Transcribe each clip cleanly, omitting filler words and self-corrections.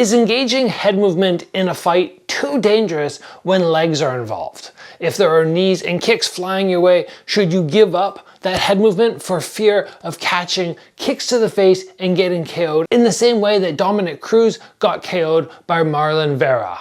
Is engaging head movement in a fight too dangerous when legs are involved? If there are knees and kicks flying your way, should you give up that head movement for fear of catching kicks to the face and getting KO'd in the same way that Dominic Cruz got KO'd by Marlon Vera?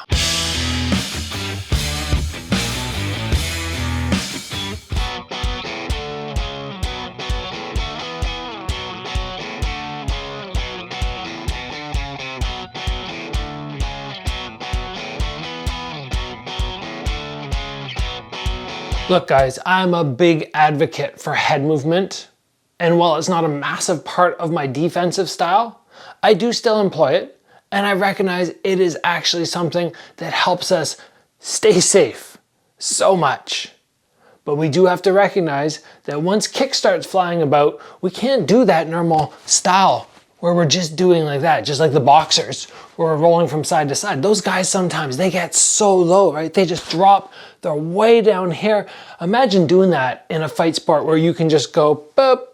Look guys, I'm a big advocate for head movement, and while it's not a massive part of my defensive style, I do still employ it, and I recognize it is actually something that helps us stay safe so much. But we do have to recognize that once kick starts flying about, we can't do that normal style where we're just doing like that, just like the boxers, where we're rolling from side to side. Those guys sometimes, they get so low, right? They just drop, they're way down here. Imagine doing that in a fight sport where you can just go, boop,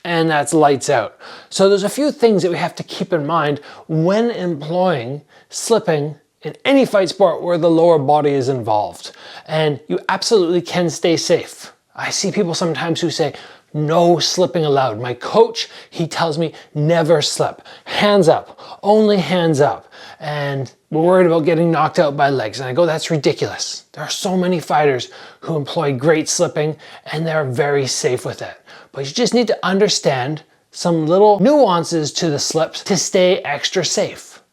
and that's lights out. So there's a few things that we have to keep in mind when employing slipping in any fight sport where the lower body is involved. And you absolutely can stay safe. I see people sometimes who say, no slipping allowed. My coach, he tells me never slip. Hands up, only hands up. And we're worried about getting knocked out by legs. And I go, that's ridiculous. There are so many fighters who employ great slipping and they're very safe with it. But you just need to understand some little nuances to the slips to stay extra safe.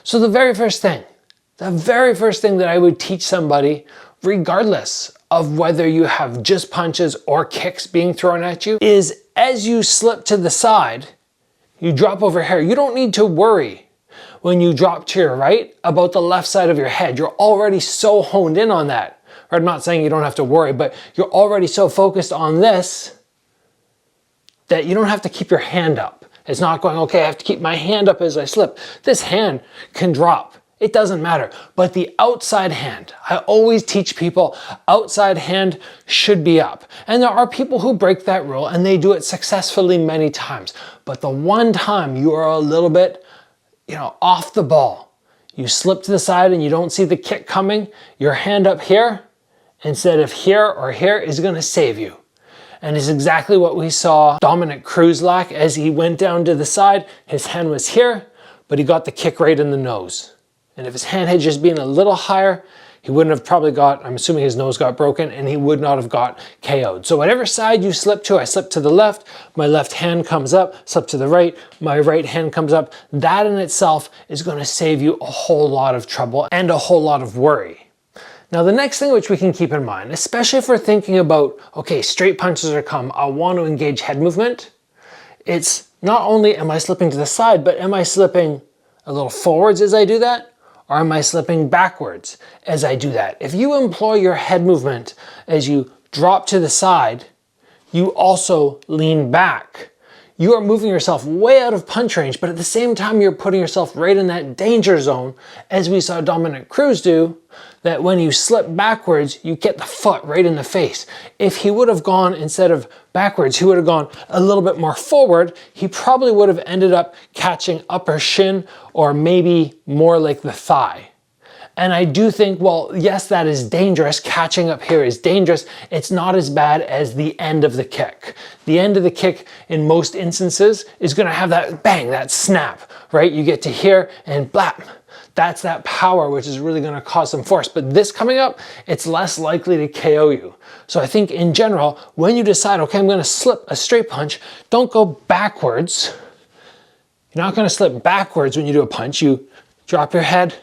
So the very first thing that I would teach somebody, regardless of whether you have just punches or kicks being thrown at you, is as you slip to the side, you drop over here. You don't need to worry when you drop to your right about the left side of your head. You're already so honed in on that. Or I'm not saying you don't have to worry, but you're already so focused on this that you don't have to keep your hand up. It's not going, okay, I have to keep my hand up as I slip. This hand can drop. It doesn't matter. But the outside hand, I always teach people outside hand should be up. And there are people who break that rule and they do it successfully many times. But the one time you are a little bit, off the ball, you slip to the side and you don't see the kick coming, your hand up here instead of here or here is going to save you. And it's exactly what we saw Dominic Cruz lack as he went down to the side. His hand was here, but he got the kick right in the nose. And if his hand had just been a little higher, he wouldn't have probably got, I'm assuming his nose got broken, and he would not have got KO'd. So whatever side you slip to, I slip to the left, my left hand comes up, slip to the right, my right hand comes up. That in itself is going to save you a whole lot of trouble and a whole lot of worry. Now the next thing which we can keep in mind, especially if we're thinking about, okay, straight punches are come, I want to engage head movement, it's not only am I slipping to the side, but am I slipping a little forwards as I do that? Or am I slipping backwards as I do that? If you employ your head movement as you drop to the side, you also lean back. You are moving yourself way out of punch range, but at the same time, you're putting yourself right in that danger zone, as we saw Dominic Cruz do, that when you slip backwards, you get the foot right in the face. If he would have gone, instead of backwards, he would have gone a little bit more forward, he probably would have ended up catching upper shin or maybe more like the thigh. And I do think, well, yes, that is dangerous. Catching up here is dangerous. It's not as bad as the end of the kick. The end of the kick in most instances is going to have that bang, that snap, right? You get to here and blap. That's that power, which is really going to cause some force. But this coming up, it's less likely to KO you. So I think in general, when you decide, okay, I'm going to slip a straight punch, don't go backwards. You're not going to slip backwards when you do a punch. You drop your head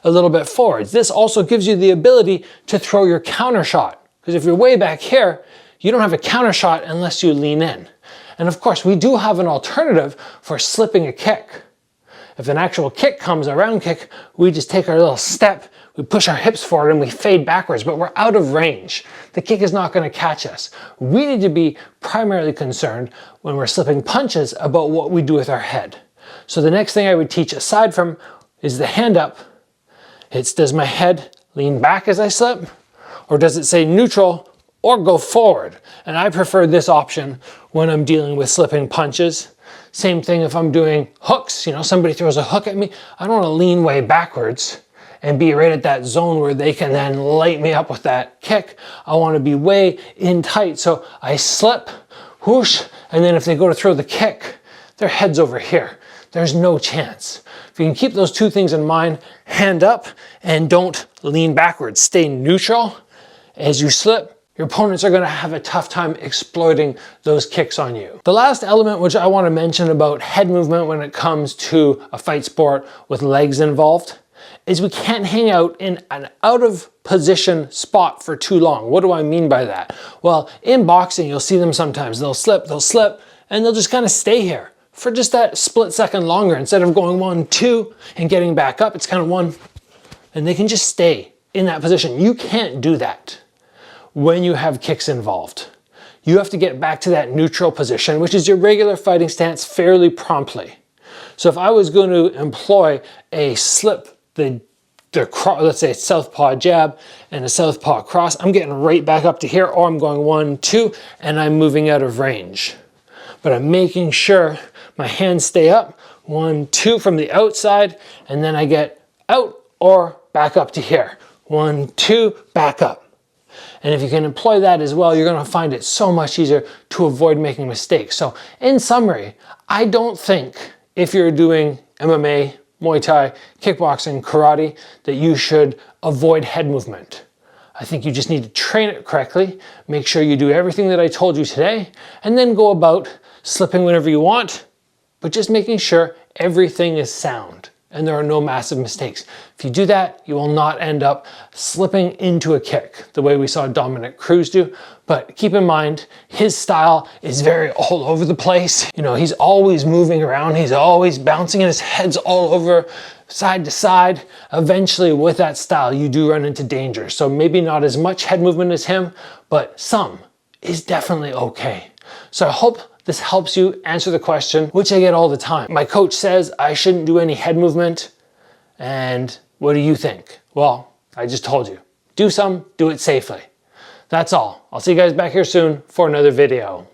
a little bit forwards. This also gives you the ability to throw your counter shot. Because if you're way back here, you don't have a counter shot unless you lean in. And of course, we do have an alternative for slipping a kick. If an actual kick comes, a round kick, we just take our little step, we push our hips forward and we fade backwards, but we're out of range. The kick is not going to catch us. We need to be primarily concerned when we're slipping punches about what we do with our head. So the next thing I would teach aside from is the hand up. It's, does my head lean back as I slip? Or does it say neutral or go forward? And I prefer this option when I'm dealing with slipping punches. Same thing if I'm doing hooks, you know, somebody throws a hook at me, I don't want to lean way backwards and be right at that zone where they can then light me up with that kick. I want to be way in tight. So I slip, whoosh, and then if they go to throw the kick, their head's over here. There's no chance. If you can keep those two things in mind, hand up and don't lean backwards. Stay neutral. As you slip, your opponents are going to have a tough time exploiting those kicks on you. The last element which I want to mention about head movement when it comes to a fight sport with legs involved is we can't hang out in an out of position spot for too long. What do I mean by that? Well, in boxing, you'll see them sometimes. They'll slip, and they'll just kind of stay here for just that split second longer. Instead of going 1, 2 and getting back up, it's kind of 1, and they can just stay in that position. You can't do that when you have kicks involved. You have to get back to that neutral position, which is your regular fighting stance, fairly promptly. So if I was going to employ a slip, let's say southpaw jab and a southpaw cross, I'm getting right back up to here, or I'm going 1, 2, and I'm moving out of range. But I'm making sure my hands stay up, 1, 2 from the outside, and then I get out or back up to here. 1, 2, back up. And if you can employ that as well, you're going to find it so much easier to avoid making mistakes. So in summary, I don't think if you're doing MMA, Muay Thai, kickboxing, karate, that you should avoid head movement. I think you just need to train it correctly, make sure you do everything that I told you today, and then go about slipping whenever you want, but just making sure everything is sound and there are no massive mistakes. If you do that, you will not end up slipping into a kick the way we saw Dominic Cruz do. But keep in mind, his style is very all over the place. You know, he's always moving around. He's always bouncing and his head's all over side to side. Eventually with that style, you do run into danger. So maybe not as much head movement as him, but some is definitely okay. So I hope this helps you answer the question, which I get all the time. My coach says I shouldn't do any head movement, and what do you think? Well, I just told you. Do some, do it safely. That's all. I'll see you guys back here soon for another video.